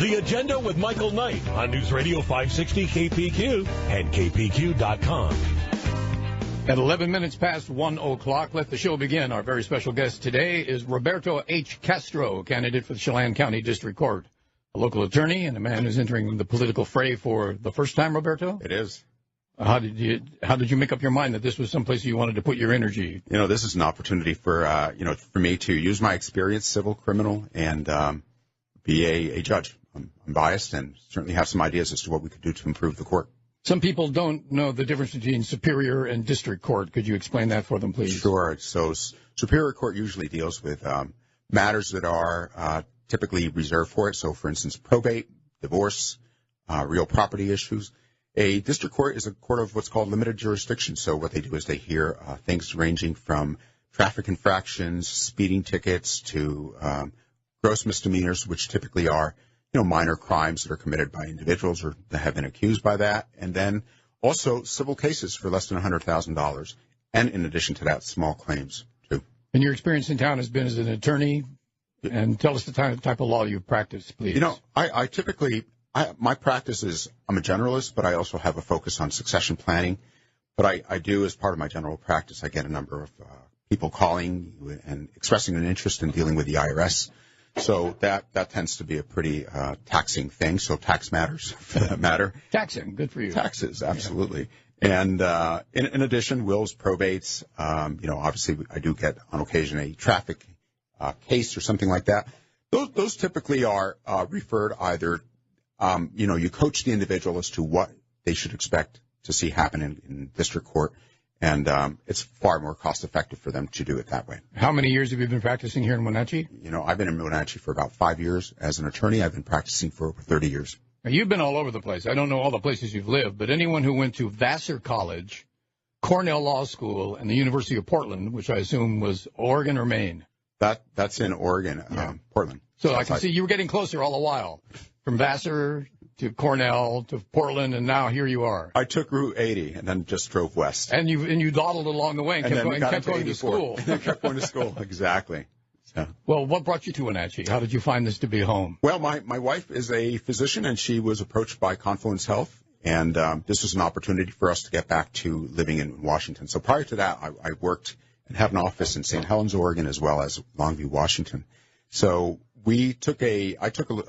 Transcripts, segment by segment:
The Agenda with Michael Knight on News Radio 560 KPQ and KPQ.com. At 11 minutes past 1 o'clock, let the show begin. Our very special guest today is Roberto H. Castro, candidate for the Chelan County District Court, a local attorney and a man who's entering the political fray for the first time, Roberto? It is. How did you make up your mind that this was someplace you wanted to put your energy? This is an opportunity for me to use my experience, civil, criminal, and be a judge. I'm biased and certainly have some ideas as to what we could do to improve the court. Some people don't know the difference between Superior and District Court. Could you explain that for them, please? Sure. So Superior Court usually deals with matters that are typically reserved for it. So, for instance, probate, divorce, real property issues. A district court is a court of what's called limited jurisdiction. So what they do is they hear things ranging from traffic infractions, speeding tickets, to gross misdemeanors, which typically are minor crimes that are committed by individuals or that have been accused by that, and then also civil cases for less than $100,000, and in addition to that, small claims too. And your experience in town has been as an attorney, and tell us the type of law you practice, please. I typically, my practice is, I'm a generalist, but I also have a focus on succession planning. But I do, as part of my general practice, I get a number of people calling and expressing an interest in dealing with the IRS. So that tends to be a pretty taxing thing. So tax matters, for that matter. Taxing, good for you. Taxes, absolutely. Yeah. And in addition, wills, probates. Obviously, I do get on occasion a traffic case or something like that. Those typically are referred either. You coach the individual as to what they should expect to see happen in district court. And it's far more cost-effective for them to do it that way. How many years have you been practicing here in Wenatchee? I've been in Wenatchee for about 5 years. As an attorney, I've been practicing for over 30 years. Now, you've been all over the place. I don't know all the places you've lived, but anyone who went to Vassar College, Cornell Law School, and the University of Portland, which I assume was Oregon or Maine? That's in Oregon, Portland. So I can see you were getting closer all the while, from Vassar to Cornell, to Portland, and now here you are. I took Route 80 and then just drove west. And you dawdled along the way and kept going to school. And kept going to school, exactly. So. Well, what brought you to Wenatchee? How did you find this to be home? Well, my wife is a physician, and she was approached by Confluence Health, and this was an opportunity for us to get back to living in Washington. So prior to that, I worked and have an office in St. Helens, Oregon, as well as Longview, Washington. So I took a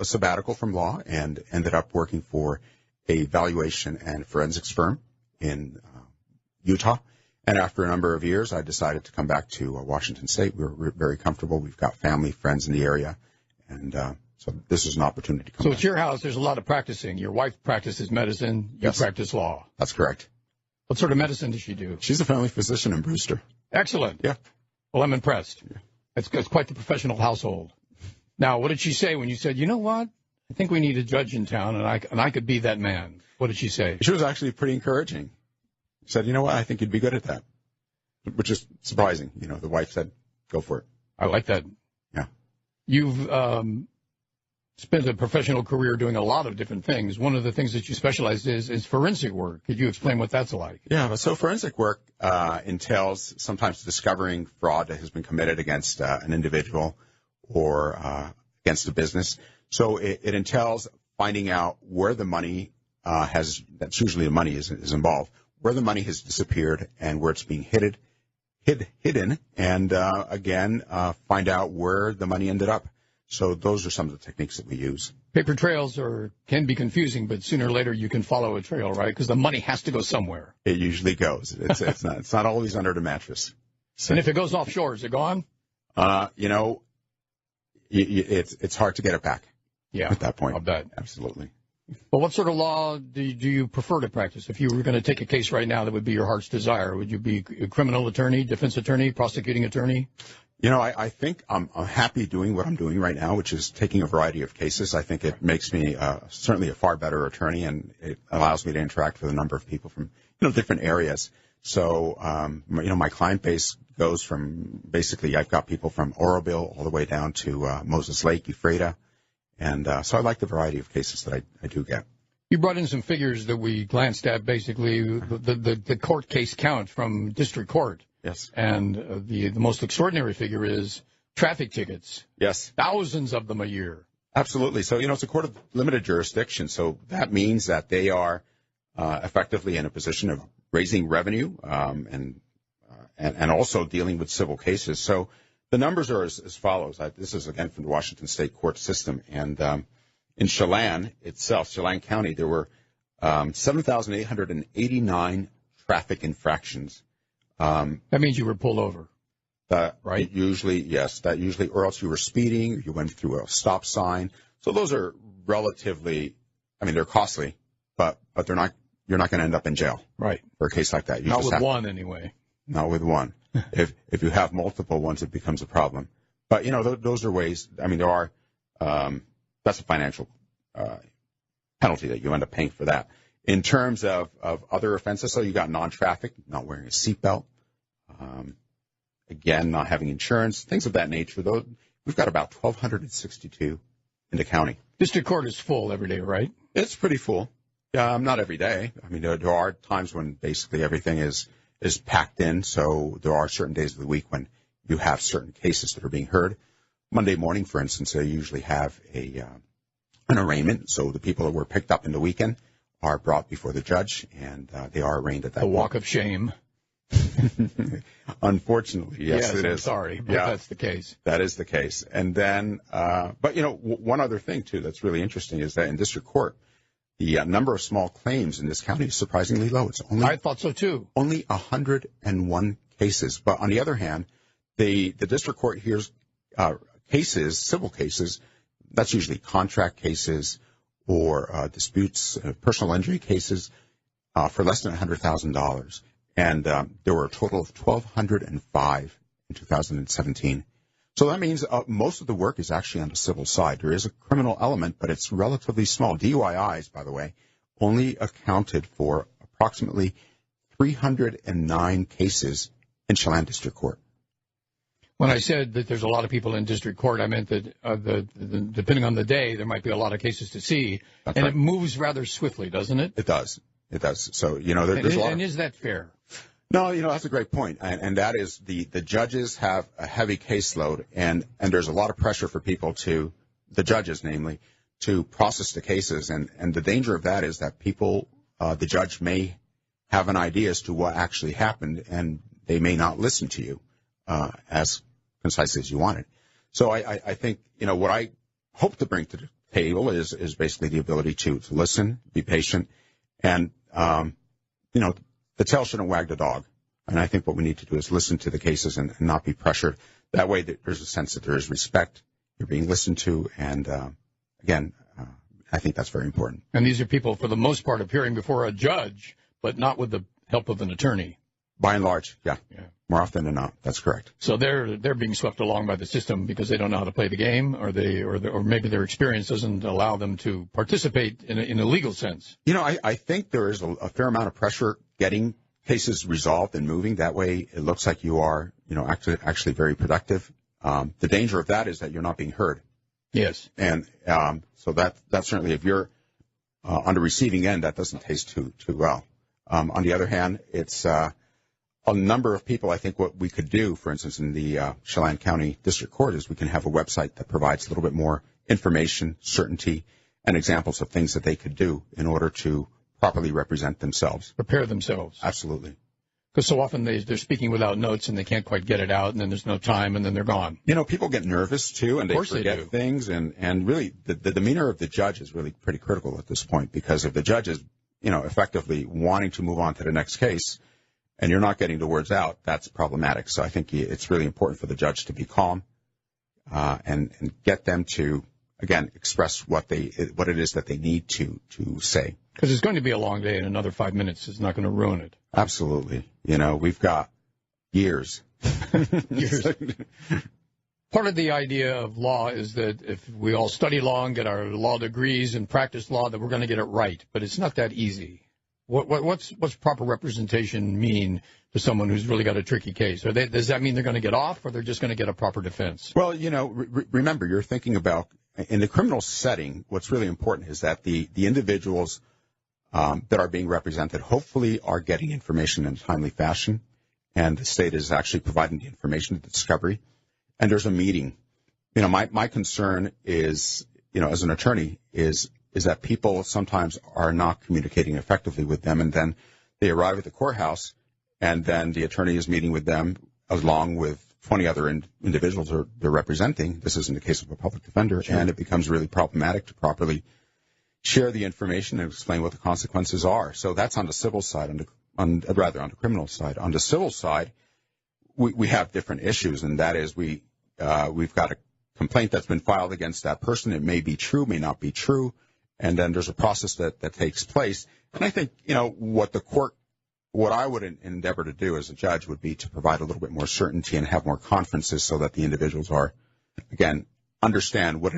sabbatical from law and ended up working for a valuation and forensics firm in Utah. And after a number of years, I decided to come back to Washington State. We were very comfortable. We've got family, friends in the area. And so this is an opportunity to come back. So at your house, there's a lot of practicing. Your wife practices medicine. You practice law. That's correct. What sort of medicine does she do? She's a family physician in Brewster. Excellent. Yeah. Well, I'm impressed. Yeah. It's quite the professional household. Now, what did she say when you said, you know what, I think we need a judge in town, and I could be that man? What did she say? She was actually pretty encouraging. She said, you know what, I think you'd be good at that, which is surprising. The wife said, go for it. I like that. Yeah. You've spent a professional career doing a lot of different things. One of the things that you specialize is forensic work. Could you explain what that's like? Yeah, so forensic work entails sometimes discovering fraud that has been committed against an individual or against a business. So it entails finding out where the money that's usually the money is involved, where the money has disappeared and where it's being hidden, and again, find out where the money ended up. So those are some of the techniques that we use. Paper trails can be confusing, but sooner or later you can follow a trail, right? Because the money has to go somewhere. It usually goes. It's not always under the mattress. So, and if it goes offshore, is it gone? It's hard to get it back. Yeah, at that point. I'll bet. Absolutely. Well, what sort of law do you prefer to practice? If you were going to take a case right now that would be your heart's desire, would you be a criminal attorney, defense attorney, prosecuting attorney? I think I'm happy doing what I'm doing right now, which is taking a variety of cases. I think it makes me certainly a far better attorney, and it allows me to interact with a number of people from different areas. So my client base goes from basically I've got people from Oroville all the way down to Moses Lake, Ephrata, and so I like the variety of cases that I do get. You brought in some figures that we glanced at, basically the court case count from district court. Yes. And the most extraordinary figure is traffic tickets. Yes. Thousands of them a year. Absolutely. So, it's a court of limited jurisdiction. So that means that they are effectively in a position of raising revenue and also dealing with civil cases. So the numbers are as follows. This is, again, from the Washington State court system. And in Chelan itself, Chelan County, there were 7,889 traffic infractions. That means you were pulled over. Right? Usually, or else you were speeding, or you went through a stop sign. So those are relatively, they're costly, but you're not going to end up in jail. Right. For a case like that. Not with one, anyway. Not with one. If you have multiple ones, it becomes a problem. But, those are ways, there are, that's a financial penalty that you end up paying for that. In terms of other offenses, so you got non-traffic, not wearing a seatbelt, again, not having insurance, things of that nature. Though we've got about 1,262 in the county. District court is full every day, right? It's pretty full. Not every day. There are times when basically everything is packed in. So there are certain days of the week when you have certain cases that are being heard. Monday morning, for instance, they usually have an arraignment. So the people that were picked up in the weekend are brought before the judge, and they are arraigned at that point. The walk of shame. Unfortunately, yes, it is. I'm sorry, but that's the case. That is the case. And then, but one other thing too that's really interesting is that in district court, the number of small claims in this county is surprisingly low. I thought so too. Only 101 cases. But on the other hand, the district court hears cases, civil cases. That's usually contract cases or disputes, personal injury cases for less than $100,000. And there were a total of 1,205 in 2017. So that means most of the work is actually on the civil side. There is a criminal element, but it's relatively small. DUIs, by the way, only accounted for approximately 309 cases in Chelan District Court. When I said that there's a lot of people in district court, I meant that depending on the day, there might be a lot of cases to see. That's right. It moves rather swiftly, doesn't it? It does. It does. So, there's a lot. And is that fair? No, that's a great point. And that is the judges have a heavy caseload, and there's a lot of pressure for people the judges namely, to process the cases. And the danger of that is that people, the judge may have an idea as to what actually happened, and they may not listen to you as concisely as you wanted. So I think, what I hope to bring to the table is basically the ability to listen, be patient, and, the tail shouldn't wag the dog. And I think what we need to do is listen to the cases and not be pressured. That way there's a sense that there is respect, you're being listened to, and, again, I think that's very important. And these are people, for the most part, appearing before a judge, but not with the help of an attorney. By and large, yeah. More often than not, that's correct. So they're being swept along by the system because they don't know how to play the game, or maybe their experience doesn't allow them to participate in a legal sense. I think there is a fair amount of pressure getting cases resolved and moving. That way, it looks like you are, actually very productive. The danger of that is that you're not being heard. Yes. And so that's certainly, if you're on the receiving end, that doesn't taste too well. On the other hand, it's a number of people. I think what we could do, for instance, in the Chelan County District Court, is we can have a website that provides a little bit more information, certainty, and examples of things that they could do in order to properly represent themselves. Prepare themselves. Absolutely. Because so often they're speaking without notes and they can't quite get it out, and then there's no time, and then they're gone. People get nervous, too, and they forget things. And really, the demeanor of the judge is really pretty critical at this point, because if the judge is, effectively wanting to move on to the next case, and you're not getting the words out, that's problematic. So I think it's really important for the judge to be calm and get them to, again, express what it is that they need to say. Because it's going to be a long day, and another 5 minutes is not going to ruin it. Absolutely. We've got years. Years. Part of the idea of law is that if we all study law and get our law degrees and practice law, that we're going to get it right. But it's not that easy. What's proper representation mean to someone who's really got a tricky case? Does that mean they're going to get off, or they're just going to get a proper defense? Well, remember, you're thinking about, in the criminal setting, what's really important is that the individuals that are being represented hopefully are getting information in a timely fashion, and the state is actually providing the information, the discovery, and there's a meeting. My concern is as an attorney is that people sometimes are not communicating effectively with them, and then they arrive at the courthouse, and then the attorney is meeting with them along with 20 other individuals they're representing. This isn't the case of a public defender, sure. And it becomes really problematic to properly share the information and explain what the consequences are. So that's on the civil side, on the criminal side. On the civil side, we have different issues, and that is we've got a complaint that's been filed against that person. It may be true, may not be true, and then there's a process that takes place. And I think, what I would endeavor to do as a judge would be to provide a little bit more certainty and have more conferences so that the individuals understand what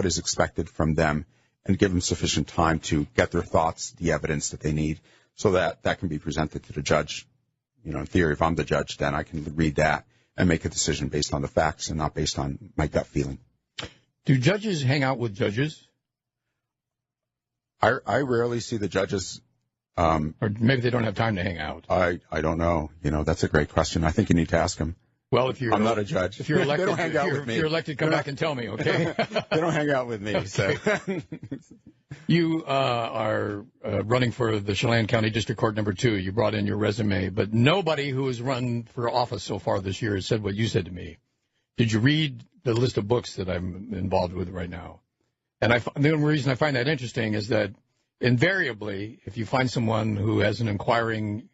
is expected from them, and give them sufficient time to get their thoughts, the evidence that they need, so that can be presented to the judge. In theory, if I'm the judge, then I can read that and make a decision based on the facts and not based on my gut feeling. Do judges hang out with judges? I rarely see the judges. Or maybe they don't have time to hang out. I don't know. That's a great question. I think you need to ask them. Well, I'm not a judge. If you're elected, they don't hang out with me. If you're elected, come back and tell me, okay? They don't hang out with me. So. You are running for the Chelan County District Court number 2. You brought in your resume, but nobody who has run for office so far this year has said what you said to me. Did you read the list of books that I'm involved with right now? And the only reason I find that interesting is that invariably, if you find someone who has an inquiring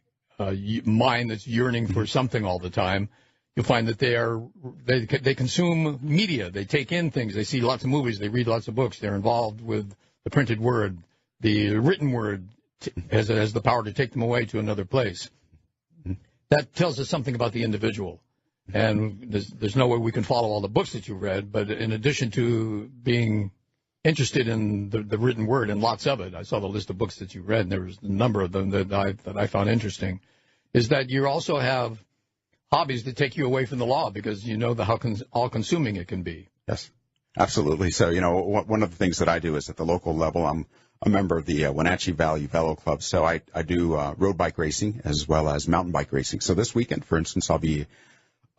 mind that's yearning for something all the time, you'll find that they consume media. They take in things. They see lots of movies. They read lots of books. They're involved with the printed word. The written word has the power to take them away to another place. That tells us something about the individual. And there's no way we can follow all the books that you've read, but in addition to being interested in the written word, and lots of it, I saw the list of books that you read, and there was a number of them that I found interesting, is that you also have hobbies that take you away from the law because you know how all-consuming it can be. Yes, absolutely. So, one of the things that I do is at the local level, I'm a member of the Wenatchee Valley Velo Club. So I do road bike racing as well as mountain bike racing. So this weekend, for instance, I'll be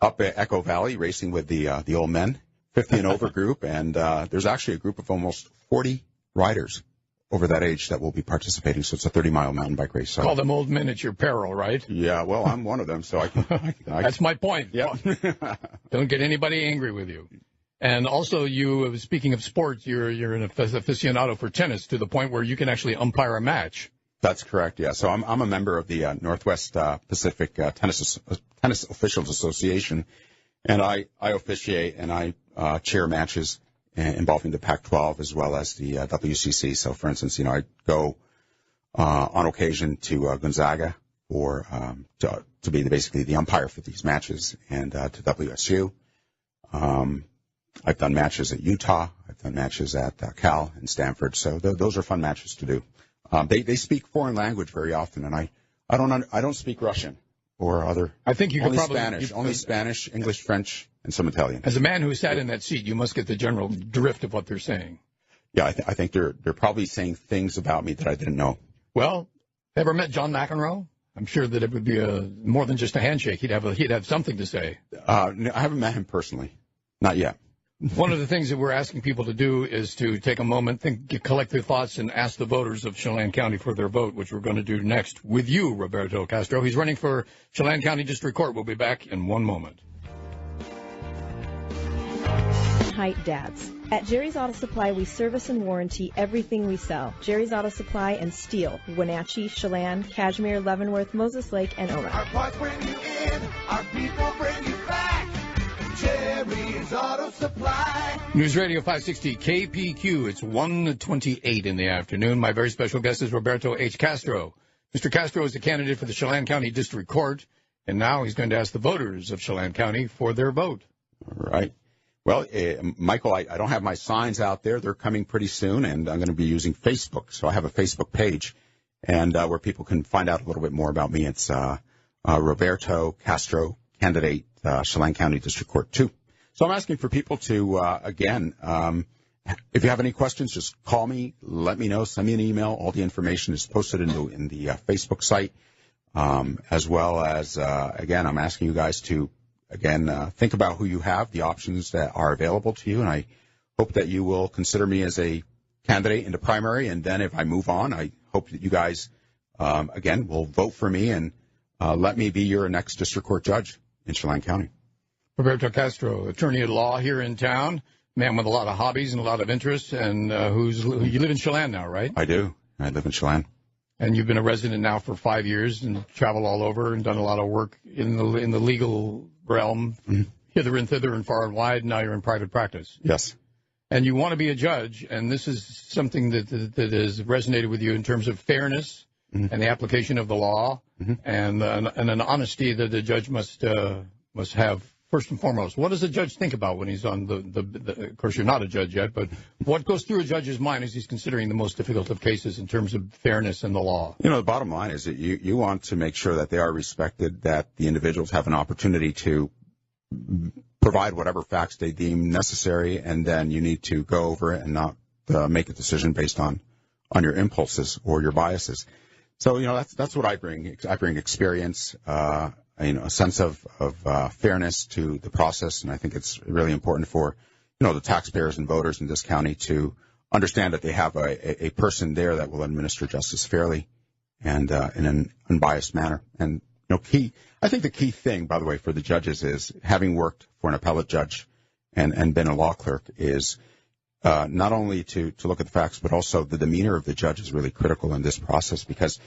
up at Echo Valley racing with the old men, 50 and over group. And there's actually a group of almost 40 riders over that age that will be participating. So it's a 30-mile mountain bike race. So. Call them old men at your peril, right? Yeah, well, I'm one of them, so I can. That's my point. Yeah. Don't get anybody angry with you. And also, speaking of sports, you're an aficionado for tennis to the point where you can actually umpire a match. That's correct, yeah. So I'm a member of the Northwest Pacific Tennis Officials Association, and I officiate and I chair matches involving the Pac-12 as well as the WCC. So, for instance, I go on occasion to Gonzaga to be basically the umpire for these matches, and to WSU. I've done matches at Utah. I've done matches at Cal and Stanford. So those are fun matches to do. They speak foreign language very often, and I don't speak Russian or other. I think you can only Spanish, English, French, and some Italian. As a man who sat in that seat, you must get the general drift of what they're saying. Yeah, I think they're probably saying things about me that I didn't know. Well, ever met John McEnroe? I'm sure that it would be more than just a handshake. He'd have something to say. No, I haven't met him personally, not yet. One of the things that we're asking people to do is to take a moment, collect their thoughts, and ask the voters of Chelan County for their vote, which we're going to do next with you, Roberto Castro. He's running for Chelan County District Court. We'll be back in one moment. Height Dads. At Jerry's Auto Supply, we service and warranty everything we sell. Jerry's Auto Supply and Steel, Wenatchee, Chelan, Cashmere, Leavenworth, Moses Lake, and Omaha. Our parts bring you in, our people bring you back. Jerry's Auto Supply. News Radio 560 KPQ. It's 1:28 in the afternoon. My very special guest is Roberto H. Castro. Mr. Castro is the candidate for the Chelan County District Court, and now he's going to ask the voters of Chelan County for their vote. All right. Well, Michael, I don't have my signs out there. They're coming pretty soon, and I'm going to be using Facebook. So I have a Facebook page, and where people can find out a little bit more about me. It's Roberto Castro, candidate, Chelan County District Court 2. So I'm asking for people to, again, if you have any questions, just call me, let me know, send me an email. All the information is posted in the Facebook site, as well as, again, I'm asking you guys to, again, think about who you have, the options that are available to you, and I hope that you will consider me as a candidate in the primary, and then if I move on, I hope that you guys, again, will vote for me and let me be your next district court judge in Chelan County. Roberto Castro, attorney at law here in town, man with a lot of hobbies and a lot of interests, and you live in Chelan now, right? I do. I live in Chelan. And you've been a resident now for 5 years and traveled all over and done a lot of work in the legal realm, hither and thither and far and wide. Now you're in private practice. Yes. And you want to be a judge, and this is something that has resonated with you in terms of fairness and the application of the law and an honesty that the judge must have. First and foremost, what does a judge think about when he's on of course, you're not a judge yet, but what goes through a judge's mind as he's considering the most difficult of cases in terms of fairness and the law? The bottom line is that you want to make sure that they are respected, that the individuals have an opportunity to provide whatever facts they deem necessary, and then you need to go over it and not make a decision based on your impulses or your biases. So, that's what I bring. I bring experience, a sense of fairness to the process, and I think it's really important for, the taxpayers and voters in this county to understand that they have a person there that will administer justice fairly and in an unbiased manner. And, I think the key thing, by the way, for the judges is, having worked for an appellate judge and been a law clerk, is not only to look at the facts, but also the demeanor of the judge is really critical in this process, because,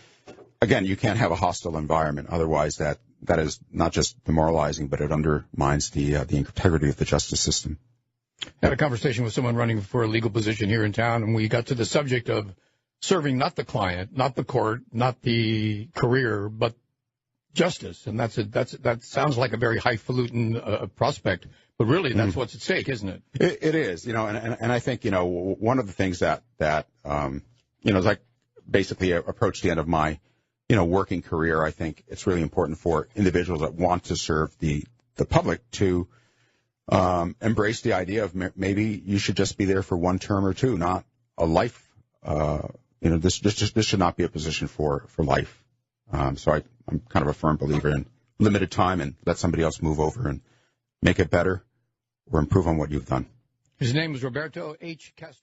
again, you can't have a hostile environment. Otherwise, that is not just demoralizing, but it undermines the integrity of the justice system. I had a conversation with someone running for a legal position here in town, and we got to the subject of serving not the client, not the court, not the career, but justice. And that sounds like a very highfalutin prospect, but really that's what's at stake, isn't it? It is, and I think, one of the things that as I basically approach the end of my working career, I think it's really important for individuals that want to serve the public to embrace the idea of maybe you should just be there for one term or two, not a life. This should not be a position for life. So I'm kind of a firm believer in limited time and let somebody else move over and make it better or improve on what you've done. His name is Roberto H. Castro.